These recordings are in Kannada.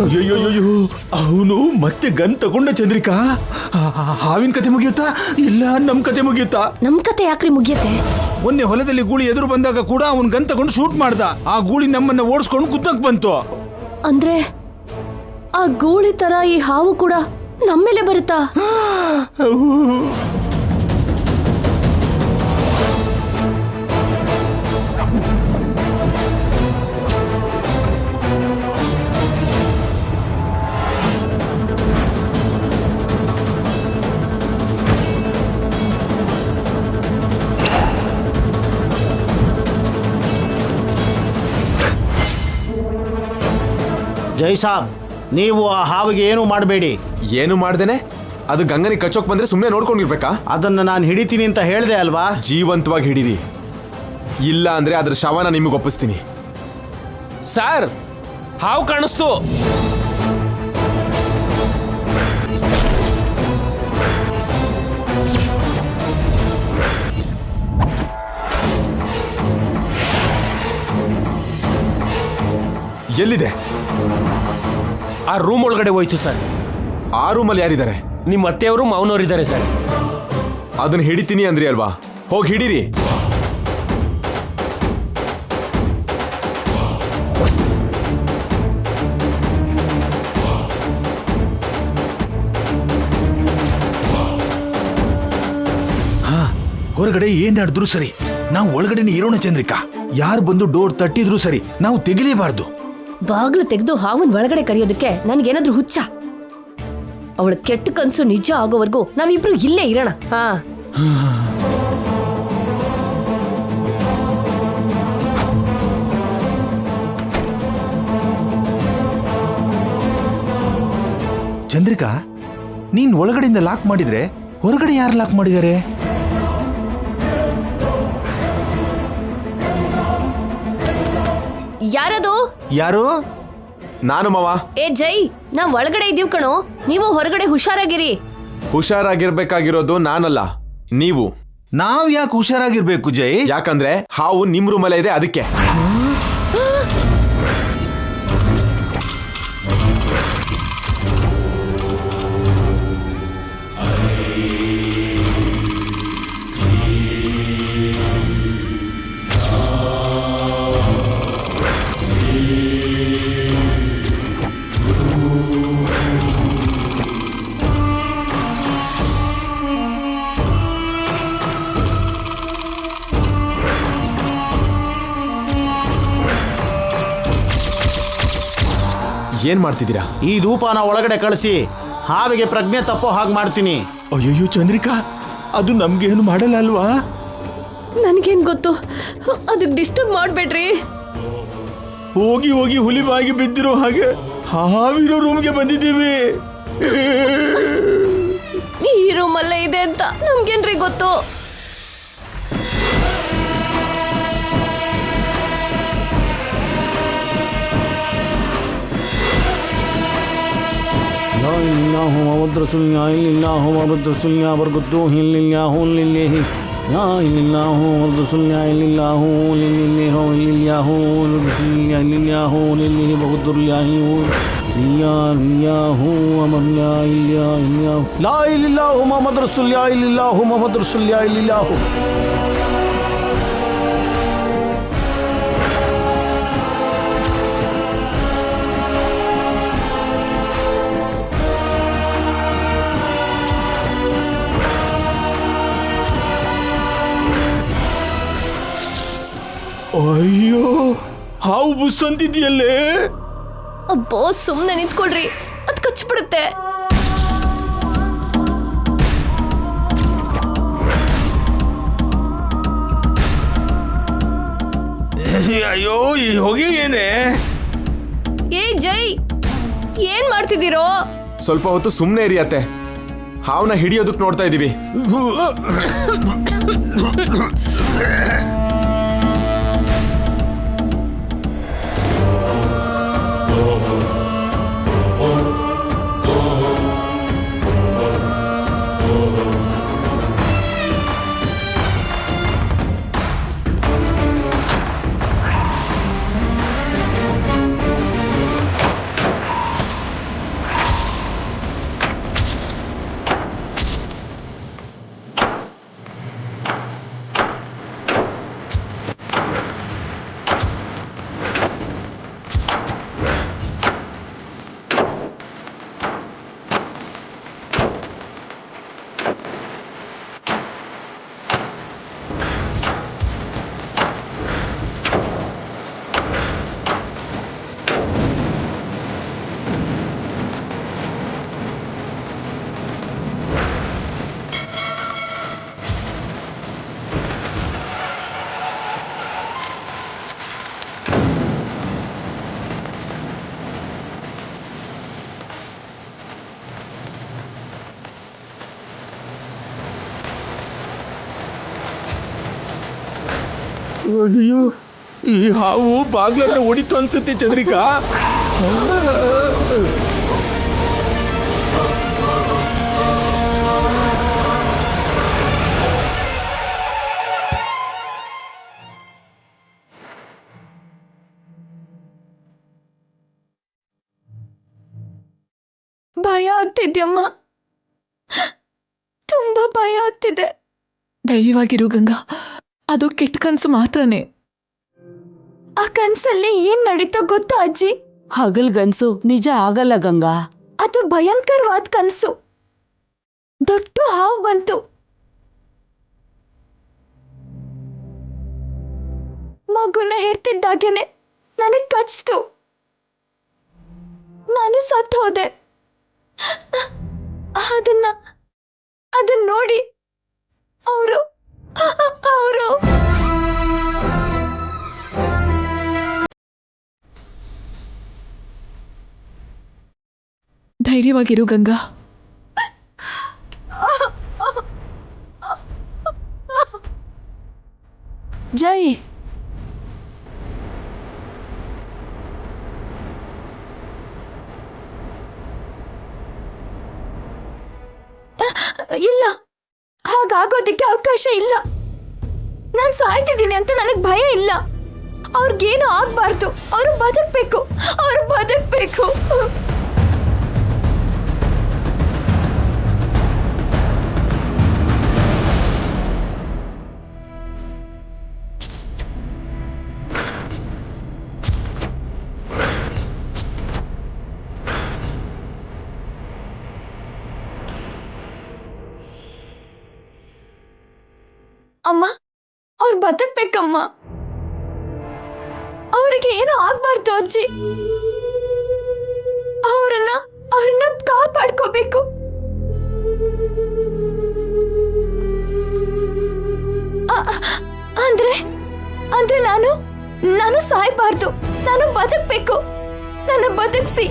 ಅಯ್ಯೋ ಅವನು ಮತ್ತೆ ಗನ್ ತಗೊಂಡ ಚಂದ್ರಿಕಾ. ಹಾವಿನ ಕತೆ ಮುಗಿಯುತ್ತಾ ಇಲ್ಲ ನಮ್ ಕತೆ ಮುಗಿಯುತ್ತಾ? ನಮ್ ಕತೆ ಯಾಕ್ರಿ ಮುಗಿಯತ್ತೆ? ಮೊನ್ನೆ ಹೊಲದಲ್ಲಿ ಗೂಳಿ ಎದುರು ಬಂದಾಗ ಕೂಡ ಅವನ್ ಗನ್ ತಗೊಂಡು ಶೂಟ್ ಮಾಡ್ದ. ಆ ಗೂಳಿ ನಮ್ಮನ್ನ ಓಡಿಸ್ಕೊಂಡು ಕುತ್ತಕ್ ಬಂತು. ಅಂದ್ರೆ ಆ ಗೂಳಿ ತರ ಈ ಹಾವು ಕೂಡ ನಮ್ಮೇಲೆ ಬರುತ್ತಾ? ಜೈ ಸಾಬ್, ನೀವು ಆ ಹಾವಿಗೆ ಏನು ಮಾಡಬೇಡಿ. ಏನು ಮಾಡ್ದೇನೆ ಅದು ಗಂಗನಿಗೆ ಕಚ್ಚೋಕ್ ಬಂದ್ರೆ ಸುಮ್ಮನೆ ನೋಡ್ಕೊಂಡಿರ್ಬೇಕಾ? ಅದನ್ನು ನಾನು ಹಿಡಿತೀನಿ ಅಂತ ಹೇಳಿದೆ ಅಲ್ವಾ? ಜೀವಂತವಾಗಿ ಹಿಡೀರಿ, ಇಲ್ಲ ಅಂದ್ರೆ ಅದ್ರ ಶವನ ನಿಮಗೆ ಒಪ್ಪಿಸ್ತೀನಿ. ಸರ್, ಹಾವು ಕಾಣಿಸ್ತು. ಎಲ್ಲಿದೆ? ಆ ರೂಮ್ ಒಳಗಡೆ ಹೋಯ್ತು ಸರ್. ಆ ರೂಮಲ್ಲಿ ಯಾರಿದ್ದಾರೆ? ನಿಮ್ಮ ಅತ್ತೆಯವರು ಮಾವನವರಿದ್ದಾರೆ ಸರ್. ಅದನ್ನ ಹಿಡಿತೀನಿ ಅಂದ್ರಿ ಅಲ್ವಾ, ಹೋಗಿ ಹಿಡೀರಿ. ಹೊರಗಡೆ ಏನ್ ನಡೆದ್ರು ಸರಿ, ನಾವು ಒಳಗಡೆನೆ ಇರೋಣ ಚಂದ್ರಿಕಾ. ಯಾರು ಬಂದು ಡೋರ್ ತಟ್ಟಿದ್ರು ಸರಿ, ನಾವು ತೆಗಿಲೇಬಾರ್ದು. ಬಾಗ್ಲು ತೆಗೆದು ಹಾವನ್ ಒಳಗಡೆ ಕರೆಯೋದಕ್ಕೆ ನನ್ಗೇನಾದ್ರೂ ಹುಚ್ಚ? ಅವಳ ಕೆಟ್ಟ ಕನ್ಸು ನಿಜ ಆಗೋವರೆಗೂ ನಾವಿಬ್ರು ಇಲ್ಲೇ ಇರೋಣ. ಹಾ, ಚಂದ್ರಿಕಾ, ನೀನ್ ಒಳಗಡೆಯಿಂದ ಲಾಕ್ ಮಾಡಿದ್ರೆ ಹೊರಗಡೆ ಯಾರು ಲಾಕ್ ಮಾಡಿದ್ದಾರೆ? ಯಾರದು? ಯಾರು? ನಾನು ಮಾವ. ಏ ಜೈ, ನಾವ್ ಒಳಗಡೆ ಇದೀವ್ ಕಣೋ, ನೀವು ಹೊರಗಡೆ ಹುಷಾರಾಗಿರಿ. ಹುಷಾರಾಗಿರ್ಬೇಕಾಗಿರೋದು ನಾನಲ್ಲ, ನೀವು. ನಾವ್ ಯಾಕೆ ಹುಷಾರಾಗಿರ್ಬೇಕು ಜೈ? ಯಾಕಂದ್ರೆ ಹಾವು ನಿಮ್ ರೂಮಲ್ಲೇ ಇದೆ, ಅದಕ್ಕೆ. ಏನ್ ಮಾಡ್ತಿದ್ದೀರಾ? ಈ ಧೂಪನ ಒಳಗಡೆ ಕಳಿಸಿ ಹಾವಿಗೆ ಪ್ರಜ್ಞೆ ತಪ್ಪೋ ಹಾಗೆ ಮಾಡ್ತೀನಿ. ಅಯ್ಯಯ್ಯೋ ಚಂದ್ರಿಕಾ, ಅದು ನಮ್ಗೇನು ಮಾಡಲ್ಲ ಅಲ್ವಾ? ನನ್ಗೇನ್ ಗೊತ್ತು, ಅದಕ್ಕೆ ಡಿಸ್ಟರ್ಬ್ ಮಾಡ್ಬೇಡ್ರಿ. ಹೋಗಿ ಹೋಗಿ ಹುಲಿಬಾಗಿ ಬಿದ್ದಿರೋ ಹಾಗೆ ಹಾವಿರೋ ರೂಮ್ಗೆ ಬಂದಿದ್ದೀವಿ. ಈ ರೂಮಲ್ಲೇ ಇದೆ ಅಂತ ನಮ್ಗೇನ್ರಿ ಗೊತ್ತು? ಅಯ್ಯೋ, ಹಾವು ಬುಸ್ ಅಂತಿದ್ಯಲ್ಲೇ. ಅಬ್ಬೋ, ಸುಮ್ನೆ ನಿಂತ್ಕೊಳ್ರಿ, ಅದ್ ಕಚ್ಬಿಡುತ್ತೆ. ಅಯ್ಯೋ, ಈ ಹೊಗೆ ಏನೇ? ಏ ಜೈ, ಏನ್ ಮಾಡ್ತಿದ್ದೀರೋ? ಸ್ವಲ್ಪ ಹೊತ್ತು ಸುಮ್ಮನೆ ಇರಿಯತ್ತೆ, ಹಾವನ್ನ ಹಿಡಿಯೋದಕ್ಕೆ ನೋಡ್ತಾ ಇದೀವಿ. ಅಯ್ಯೋ ಈ ಹಾವು ಬಾಗ್ಲನ್ನ ಹೊಡಿತು ಅನ್ಸುತ್ತೆ ಚಂದ್ರಿಕಾ. ಭಯ ಆಗ್ತಿದ್ಯಮ್ಮ, ತುಂಬಾ ಭಯ ಆಗ್ತಿದೆ. ಧೈರ್ಯವಾಗಿರು ಗಂಗಾ, ಅದು ಕೆಟ್ಟ ಕನ್ಸು ಮಾತ್ರನೇ. ಆ ಕನ್ಸಲ್ಲಿ ಏನ್ ನಡೀತೋ ಗೊತ್ತಾ ಅಜ್ಜಿ? ಹಗಲ್ಗನ್ಸು ನಿಜ ಆಗಲ್ಲ ಗಂಗಾ. ಅದು ಭಯಂಕರವಾದ ಕನ್ಸು. ದೊಡ್ಡ ಹಾವು ಬಂತು. ಮಗುನ ಹೆರ್ತಿದ್ದಾಗೇನೆ ನನಗ್ ಕಚ್ತು. ನಾನು ಸತ್ತು ಹೋದೆ. ಅದನ್ನ ನೋಡಿ ಅವರು ಧೈರ್ಯವಾಗಿರು ಗಂಗಾ. ಜೈ, ಇಲ್ಲ, ಹಾಗಾಗೋದಿಕ್ಕೆ ಅವಕಾಶ ಇಲ್ಲ. ನಾನು ಸಾಯ್ತಿದ್ದೀನಿ ಅಂತ ನನಗೆ ಭಯ ಇಲ್ಲ. ಅವ್ರಿಗೇನು ಆಗ್ಬಾರ್ದು. ಅವರು ಬದುಕ್ಬೇಕು. ಅಮ್ಮ, ಅವ್ರು ಬದುಕ್ಬೇಕಮ್ಮ. ಅವ್ರಿಗೆ ಏನೂ ಆಗ್ಬಾರ್ದು ಅಜ್ಜಿ. ಅವ್ರನ್ನ ಕಾಪಾಡ್ಕೋಬೇಕು. ಅಂದ್ರೆ ನಾನು ಸಾಯ್ಬಾರ್ದು. ನಾನು ಬದುಕ್ಬೇಕು. ನನ್ನ ಬದುಕ್ಸಿ.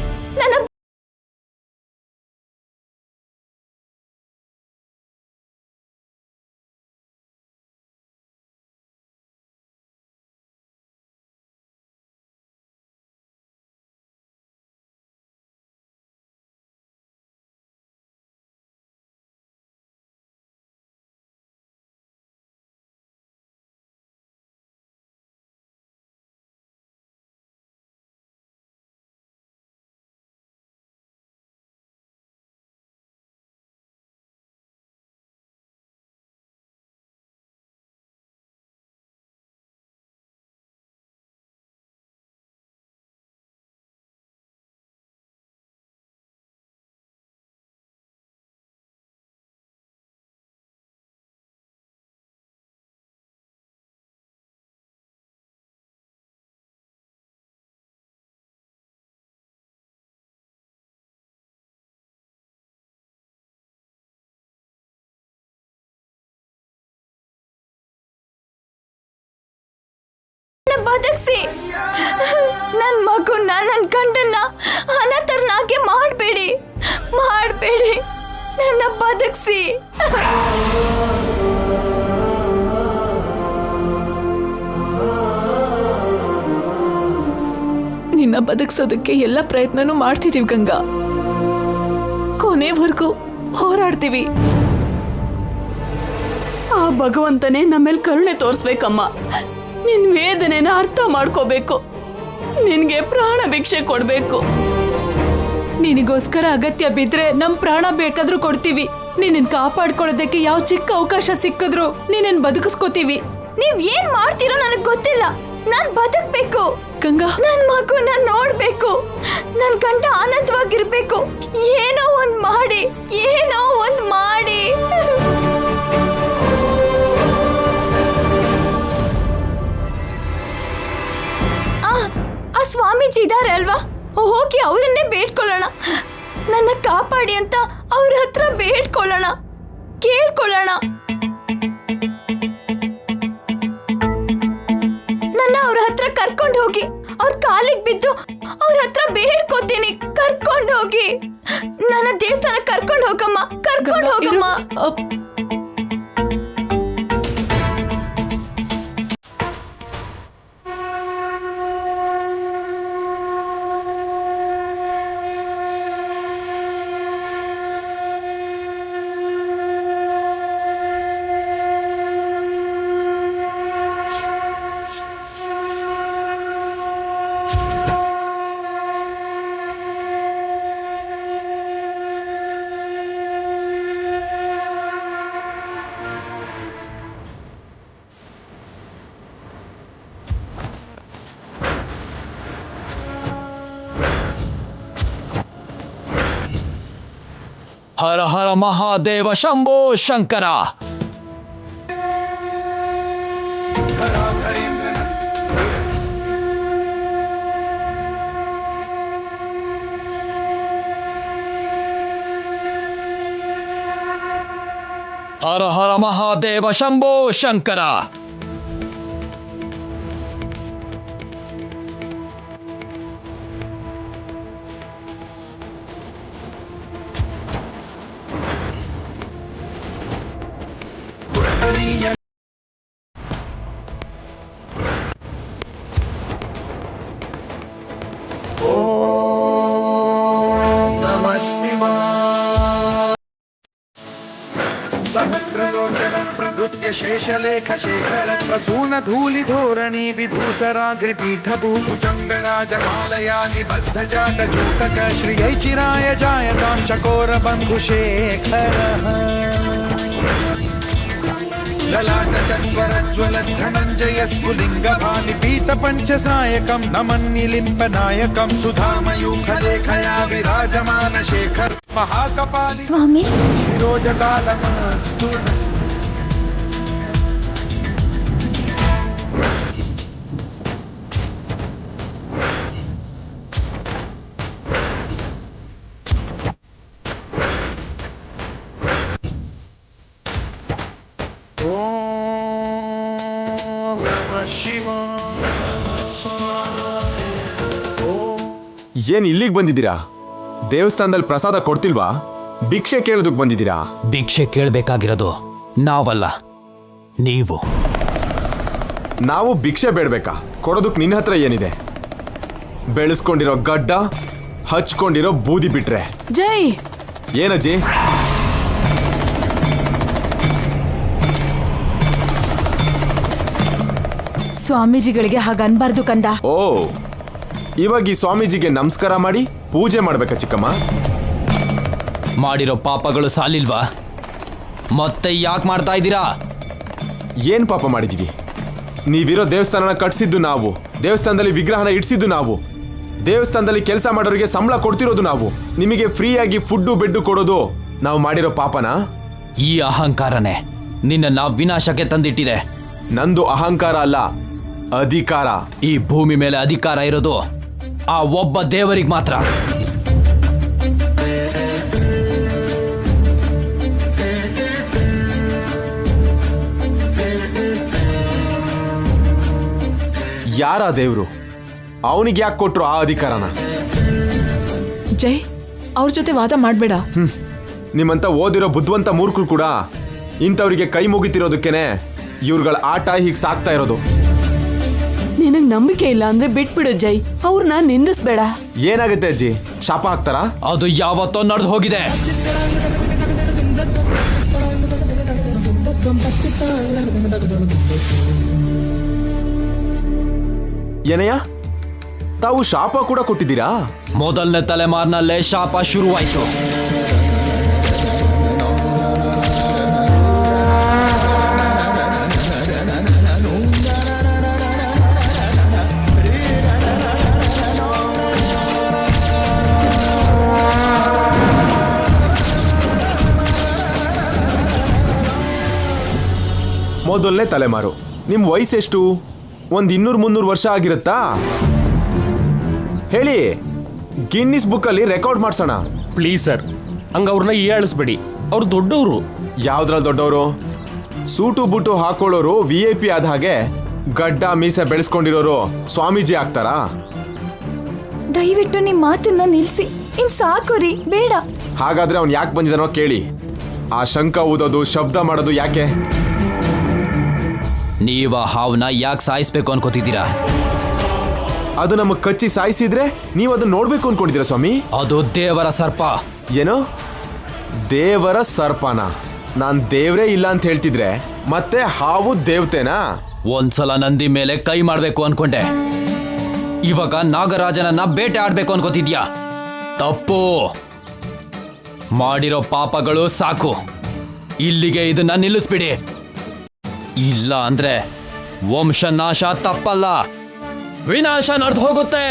ಬದುಕ್ಸಿ. ನನ್ನ ಮಗುನ, ನನ್ನ ಗಂಡನ್ನ ಅನಾಥರನ್ನಾಗಿ ಮಾಡಬೇಡಿ. ನನ್ನ ಬದುಕ್ಸಿ. ನಿನ್ನ ಬದುಕ್ಸೋದಕ್ಕೆ ಎಲ್ಲ ಪ್ರಯತ್ನನೂ ಮಾಡ್ತಿದೀವಿ ಗಂಗಾ. ಕೊನೆವರೆಗೂ ಹೋರಾಡ್ತೀವಿ. ಆ ಭಗವಂತನೇ ನಮ್ಮೇಲೆ ಕರುಣೆ ತೋರಿಸ್ಬೇಕಮ್ಮ. ನಿನ್ ವೇದನೆನ ಅರ್ಥ ಮಾಡ್ಕೋಬೇಕು. ನಿನ್ಗೆ ಪ್ರಾಣ ಭಿಕ್ಷೆ ಕೊಡ್ಬೇಕು. ನಿನಗೋಸ್ಕರ ಅಗತ್ಯ ಬಿದ್ರೆ ನಮ್ ಪ್ರಾಣ ಬೇಕಾದ್ರೂ ಕೊಡ್ತೀವಿ. ನಿನ್ನ ಕಾಪಾಡ್ಕೊಳ್ಳೋದಕ್ಕೆ ಯಾವ ಚಿಕ್ಕ ಅವಕಾಶ ಸಿಕ್ಕಿದ್ರು ನಿನ್ನ ಬದುಕಿಸ್ಕೋತೀವಿ. ನೀವ್ ಏನ್ ಮಾಡ್ತೀರೋ ನನಗ್ ಗೊತ್ತಿಲ್ಲ. ನಾನ್ ಬದುಕ್ಬೇಕು ಗಂಗಾ. ನನ್ ಮಗುನ ನೋಡ್ಬೇಕು. ನನ್ ಗಂಡ ಆನಂದವಾಗಿರ್ಬೇಕು. ಏನೋ ಒಂದ್ ಮಾಡಿ. ಆ ಸ್ವಾಮೀಜಿ ಇದಾರೆ ಅಲ್ವಾ, ಹೋಗಿ ಅವರನ್ನೇ ಬೇಡ್ಕೊಳ್ಳೋಣ. ನನ್ನ ಕಾಪಾಡಿ ಅಂತ ಅವ್ರ ಹತ್ರ ಬೇಡ್ಕೊಳ್ಳೋಣ, ಕೇಳ್ಕೊಳ್ಳೋಣ. ನನ್ನ ಅವ್ರ ಹತ್ರ ಕರ್ಕೊಂಡು ಹೋಗಿ, ಅವ್ರ ಕಾಲಿಗೆ ಬಿದ್ದು ಅವ್ರ ಹತ್ರ ಬೇಡ್ಕೋತೀನಿ. ಕರ್ಕೊಂಡು ಹೋಗಿ, ನನ್ನ ದೇವಸ್ಥಾನ ಕರ್ಕೊಂಡು ಹೋಗಮ್ಮ, ಕರ್ಕೊಂಡು ಹೋಗಮ್ಮ. ಹರ ಹರ ಮಹಾದೇವ ಶಂಭೋ ಶಂಕರ. ಹರ ಹರ ಮಹಾದೇವ ಶಂಭೋ ಶಂಕರ. प्रकृत्य शेषलेख शेखर प्रसून धूलि धोरणी विधूसराग्रि पीठ भूभुजंगराजमालया निबद्ध जाट जूटक श्रियै चिराय जायतां चकोर बंधु शेखर ललाट चत्वरज्वल धनञ्जय स्फुलिंग भानि पीत पंचसायकं नमन्निलिम्ब नायकं सुधामयूख लेखया विराजमान शेखर महाकपालि ಸ್ವಾಮಿ शिरोजकालमस्तु ಏನ್ ಇಲ್ಲಿಗೆ ಬಂದಿದ್ದೀರಾ? ದೇವಸ್ಥಾನದಲ್ಲಿ ಪ್ರಸಾದ ಕೊಡ್ತಿಲ್ವಾ? ಭಿಕ್ಷೆ ಕೇಳೋದಕ್ಕೆ ಬಂದಿದ್ದೀರಾ? ಭಿಕ್ಷೆ ಕೇಳಬೇಕಾಗಿರೋದು ನಾವಲ್ಲ, ನೀವು. ನಾವು ಭಿಕ್ಷೆ ಬೇಡಬೇಕಾ? ಕೊಡೋದಕ್ಕೆ ನಿನ್ನ ಹತ್ರ ಏನಿದೆ? ಬೆಳೆಸ್ಕೊಂಡಿರೋ ಗಡ್ಡ, ಹಚ್ಕೊಂಡಿರೋ ಬೂದಿ ಬಿಟ್ರೆ. ಜೈ, ಏನಜ್ಜಿ? ಸ್ವಾಮೀಜಿಗಳಿಗೆ ಹಾಗನ್ಬಾರ್ದು ಕಂದ. ಓ, ಇವಾಗ ಈ ಸ್ವಾಮೀಜಿಗೆ ನಮಸ್ಕಾರ ಮಾಡಿ ಪೂಜೆ ಮಾಡ್ಬೇಕಾ ಚಿಕ್ಕಮ್ಮ? ಮಾಡಿರೋ ಪಾಪಗಳು ಸಾಲಿಲ್ವಾ? ಮತ್ತೆ ಯಾಕೆ ಮಾಡ್ತಾ ಇದ್ದೀರಾ? ಏನ್ ಪಾಪ ಮಾಡಿದೀವಿ? ನೀವಿರೋ ದೇವಸ್ಥಾನನ ಕಟ್ಸಿದ್ದು ನಾವು, ದೇವಸ್ಥಾನದಲ್ಲಿ ವಿಗ್ರಹನ ಇಡ್ಸಿದ್ದು ನಾವು, ದೇವಸ್ಥಾನದಲ್ಲಿ ಕೆಲಸ ಮಾಡೋರಿಗೆ ಸಂಬಳ ಕೊಡ್ತಿರೋದು ನಾವು, ನಿಮಗೆ ಫ್ರೀಯಾಗಿ ಫುಡ್ಡು ಬೆಡ್ಡು ಕೊಡೋದು ನಾವು ಮಾಡಿರೋ ಪಾಪನಾ? ಈ ಅಹಂಕಾರನೇ ನಿನ್ನ ವಿನಾಶಕ್ಕೆ ತಂದಿಟ್ಟಿದೆ. ನಂದು ಅಹಂಕಾರ ಅಲ್ಲ, ಅಧಿಕಾರ. ಈ ಭೂಮಿ ಮೇಲೆ ಅಧಿಕಾರ ಇರೋದು ಆ ಒಬ್ಬ ದೇವರಿಗೆ ಮಾತ್ರ. ಯಾರ ದೇವ್ರು? ಅವನಿಗೆ ಯಾಕೆ ಕೊಟ್ರು ಆ ಅಧಿಕಾರನ? ಜೈ, ಅವ್ರ ಜೊತೆ ವಾದ ಮಾಡಬೇಡ. ನಿಮ್ಮಂತ ಓದಿರೋ ಬುದ್ಧಿವಂತ ಮೂರ್ಖರು ಕೂಡ ಇಂಥವ್ರಿಗೆ ಕೈ ಮುಗಿತಿರೋದಕ್ಕೇನೆ ಇವ್ರುಗಳ ಆಟ ಹೀಗೆ ಸಾಕ್ತಾ ಇರೋದು. ನಿನಗ್ ನಂಬಿಕೆ ಇಲ್ಲ ಅಂದ್ರೆ ಬಿಟ್ಬಿಡು ಜೈ, ಅವ್ರನ್ನ ನಿಂದಿಸ್ಬೇಡ. ಏನಾಗುತ್ತೆ ಅಜ್ಜಿ? ಶಾಪ ಹಾಕ್ತಾರಾ? ಅದು ಯಾವತ್ತೋ ನಡೆದು ಹೋಗಿದೆ. ಏನಯ್ಯ, ತಾವು ಶಾಪ ಕೂಡ ಕೊಟ್ಟಿದ್ದೀರಾ? ಮೊದಲನೇ ತಲೆಮಾರಿನಲ್ಲೇ ಶಾಪ ಶುರುವಾಯ್ತು. ಮೊದಲನೇ ತಲೆಮಾರು. ನಿಮ್ಮ ವಯಸ್ಸೆಷ್ಟು? ಒಂದು 200-300 ವರ್ಷ ಆಗಿರುತ್ತಾ? ಹೇಳಿ, ಗಿನ್ನಿಸ್ ಬುಕ್ಕಲ್ಲಿ ರೆಕಾರ್ಡ್ ಮಾಡ್ಸೋಣ. ಪ್ಲೀಸ್ ಸರ್, ಹಂಗ ಅವ್ರನ್ನ ಹೀಯಾಳಿಸ್ಬೇಡಿ. ಅವ್ರು ದೊಡ್ಡವರು. ಯಾವ್ದ್ರಲ್ಲಿ ದೊಡ್ಡವರು? ಸೂಟು ಬುಟ್ಟು ಹಾಕೊಳ್ಳೋರು VIP ಆದ ಹಾಗೆ ಗಡ್ಡ ಮೀಸೆ ಬೆಳೆಸ್ಕೊಂಡಿರೋರು ಸ್ವಾಮೀಜಿ ಆಗ್ತಾರಾ? ದಯವಿಟ್ಟು ನಿಮ್ ಮಾತನ್ನ ನಿಲ್ಸಿ. ಇನ್ ಸಾಕು ರೀ, ಬೇಡ. ಹಾಗಾದ್ರೆ ಅವ್ನು ಯಾಕೆ ಬಂದಿದ್ದಾನೋ ಕೇಳಿ. ಆ ಶಂಕ ಊದೋದು, ಶಬ್ದ ಮಾಡೋದು ಯಾಕೆ? ನೀವ ಹಾವನ್ನ ಯಾಕೆ ಸಾಯಿಸ್ಬೇಕು ಅನ್ಕೋತಿದ್ದೀರಾ? ಅದು ನಮಗೆ ಕಚ್ಚಿ ಸಾಯಿಸಿದ್ರೆ ನೀವು ಅದನ್ನ ನೋಡ್ಬೇಕು ಅನ್ಕೊಂಡಿದ್ದೀರಾ ಸ್ವಾಮಿ? ಅದು ದೇವರ ಸರ್ಪ. ಏನೋ ದೇವರ ಸರ್ಪನ? ನಾನ್ ದೇವ್ರೇ ಇಲ್ಲ ಅಂತ ಹೇಳ್ತಿದ್ರೆ ಮತ್ತೆ ಹಾವು ದೇವತೆನಾ? ಒಂದ್ಸಲ ನಂದಿ ಮೇಲೆ ಕೈ ಮಾಡ್ಬೇಕು ಅನ್ಕೊಂಡೆ, ಇವಾಗ ನಾಗರಾಜನನ್ನ ಬೇಟೆ ಆಡ್ಬೇಕು ಅನ್ಕೋತಿದ್ಯಾ? ತಪ್ಪು. ಮಾಡಿರೋ ಪಾಪಗಳು ಸಾಕು. ಇಲ್ಲಿಗೆ ಇದನ್ನ ನಿಲ್ಲಿಸ್ಬಿಡಿ. ಇಲ್ಲ ಅಂದ್ರೆ ವಂಶನಾಶ ತಪ್ಪಲ್ಲ, ವಿನಾಶ ನಡೆದು ಹೋಗುತ್ತೆ.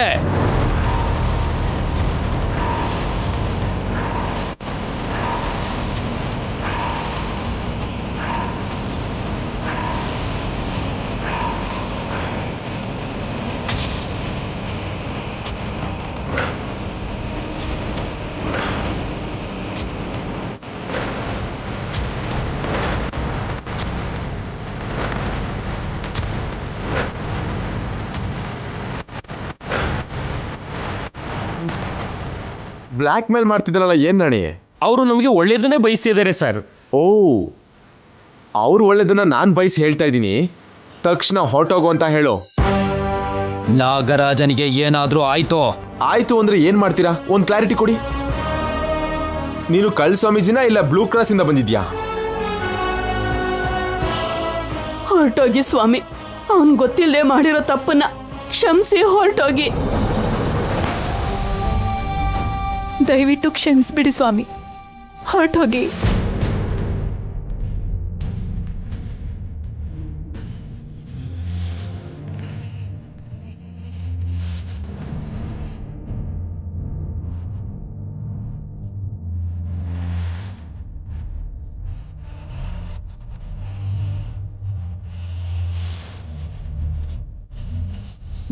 ಬ್ಲ್ಯಾಕ್ ಮೇಲ್ ಮಾಡ್ತಿದ್ದಾರಲ್ಲ ಏನ್ ನಾಣಿ? ಅವರು ನಮಗೆ ಒಳ್ಳೇದನ್ನೇ ಬಯಸ್ತಿದ್ದಾರೆ ಸರ್. ಓ, ಅವ್ರು ಒಳ್ಳೇದನ್ನ ನಾನು ಬಯಸಿ ಹೇಳ್ತಾ ಇದ್ದೀನಿ. ತಕ್ಷಣ ಹೊರಟೋಗು ಅಂತ ಹೇಳು. ನಾಗರಾಜನಿಗೆ ಏನಾದ್ರೂ ಆಯ್ತೋ? ಆಯ್ತು ಅಂದ್ರೆ ಏನ್ ಮಾಡ್ತೀರಾ? ಒಂದು ಕ್ಲಾರಿಟಿ ಕೊಡಿ. ನೀನು ಕಳ್ ಸ್ವಾಮೀಜಿನ ಇಲ್ಲ ಬ್ಲೂ ಕ್ರಾಸ್ ಇಂದ ಬಂದಿದ್ಯಾ? ಹೊರಟೋಗಿ ಸ್ವಾಮಿ, ಅವನ್ ಗೊತ್ತಿಲ್ಲದೆ ಮಾಡಿರೋ ತಪ್ಪನ್ನ ಕ್ಷಮಿಸಿ ಹೊರಟೋಗಿ. ದಯವಿಟ್ಟು ಕ್ಷಮಿಸ್ಬಿಡಿ ಸ್ವಾಮಿ, ಹೊರಟೋಗಿ.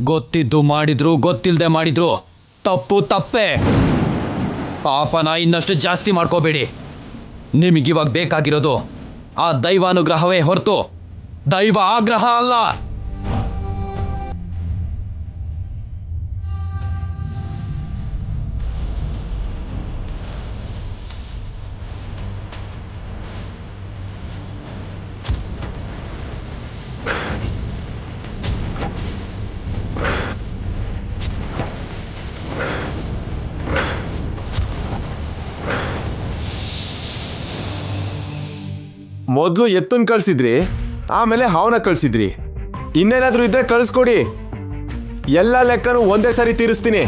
ಗೊತ್ತಿದ್ದು ಮಾಡಿದ್ರು ಗೊತ್ತಿಲ್ಲದೆ ಮಾಡಿದ್ರು ತಪ್ಪು ತಪ್ಪೇ. ಪಾಪನ ಇನ್ನಷ್ಟು ಜಾಸ್ತಿ ಮಾಡ್ಕೋಬೇಡಿ. ನಿಮಗಿವಾಗ ಬೇಕಾಗಿರೋದು ಆ ದೈವಾನುಗ್ರಹವೇ ಹೊರತು ದೈವ ಆಗ್ರಹ ಅಲ್ಲ. ಮೊದಲು ಎತ್ತನ್ ಕಳ್ಸಿದ್ರಿ, ಆಮೇಲೆ ಹಾವನ ಕಳ್ಸಿದ್ರಿ. ಇನ್ನೇನಾದ್ರೂ ಇದ್ರೆ ಕಳಿಸ್ಕೊಡಿ, ಎಲ್ಲ ಲೆಕ್ಕನೂ ಒಂದೇ ಸಾರಿ ತೀರಿಸ್ತೀನಿ.